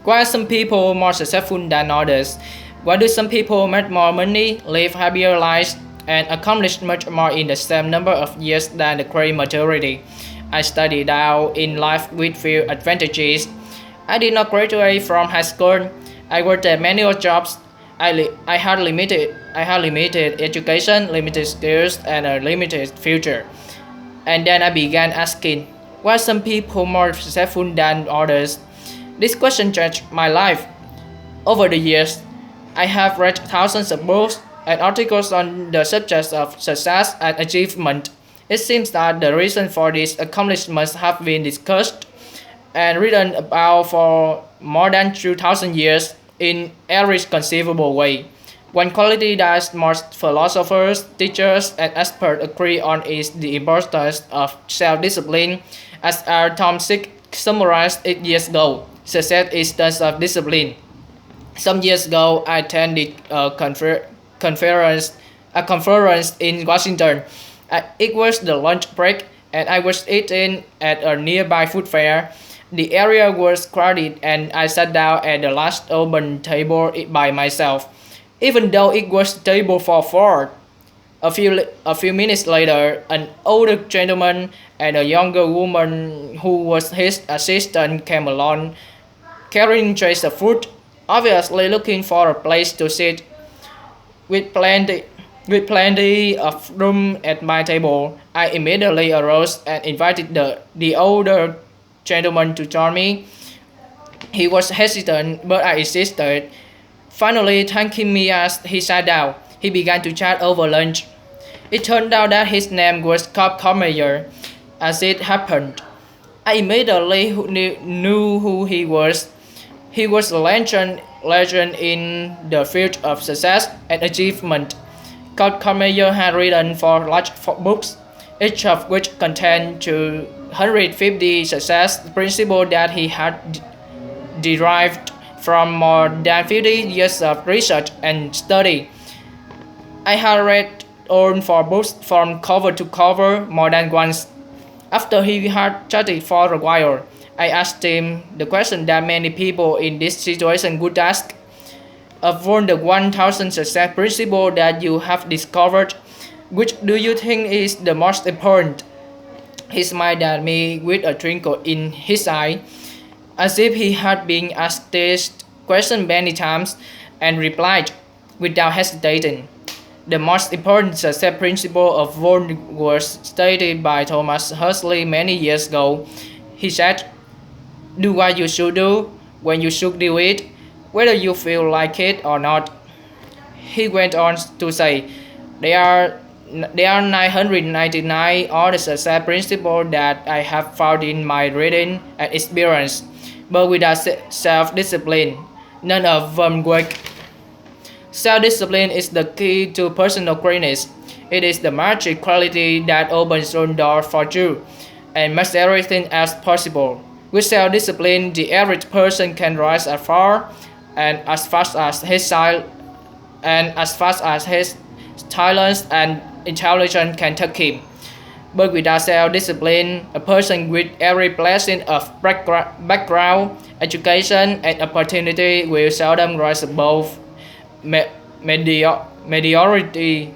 Why are some people more successful than others? Why do some people make more money, live happier lives, and accomplish much more in the same number of years than the great majority? I studied out in life with few advantages. I did not graduate from high school. I worked at manual jobs. I had limited education, limited skills, and a limited future. And then I began asking, why are some people more successful than others? This question changed my life. Over the years, I have read thousands of books and articles on the subjects of success and achievement. It seems that the reason for these accomplishments have been discussed and written about for more than 2000 years in every conceivable way. One quality that most philosophers, teachers, and experts agree on is the importance of self-discipline, as our Tom Sick summarized it years ago. Success is the self-discipline. Some years ago, I attended conference, a conference in Washington. It was the lunch break, and I was eating at a nearby food fair. The area was crowded, and I sat down at the last open table by myself, even though it was table for four. A few minutes later, an older gentleman and a younger woman who was his assistant came along, carrying trays of food, obviously looking for a place to sit. With plenty, with plenty of room at my table, I immediately arose and invited the older gentleman to join me. He was hesitant, but I insisted. Finally, thanking me as he sat down, he began to chat over lunch. It turned out that his name was Cobb Cormeyer. As it happened, I immediately knew who he was. He was a legend in the field of success and achievement. Cobb Cormeyer had written four large books, each of which contained 250 success principles that he had derived from more than 50 years of research and study. I had read all four books from cover to cover more than once. After he had chatted for a while, I asked him the question that many people in this situation would ask. Of all the 1000 success principles that you have discovered, which do you think is the most important? He smiled at me with a twinkle in his eye, as if he had been asked this question many times, and replied without hesitating. The most important success principle of all was stated by Thomas Huxley many years ago. He said, do what you should do, when you should do it, whether you feel like it or not. He went on to say, there are, there are 999 other success principles that I have found in my reading and experience, but without self-discipline, none of them work. Self-discipline is the key to personal greatness. It is the magic quality that opens all doors for you and makes everything else possible. With self-discipline, the average person can rise as far and as fast as his talents and intelligence can take him. But without self-discipline, a person with every blessing of background, education, and opportunity will seldom rise above mediocrity.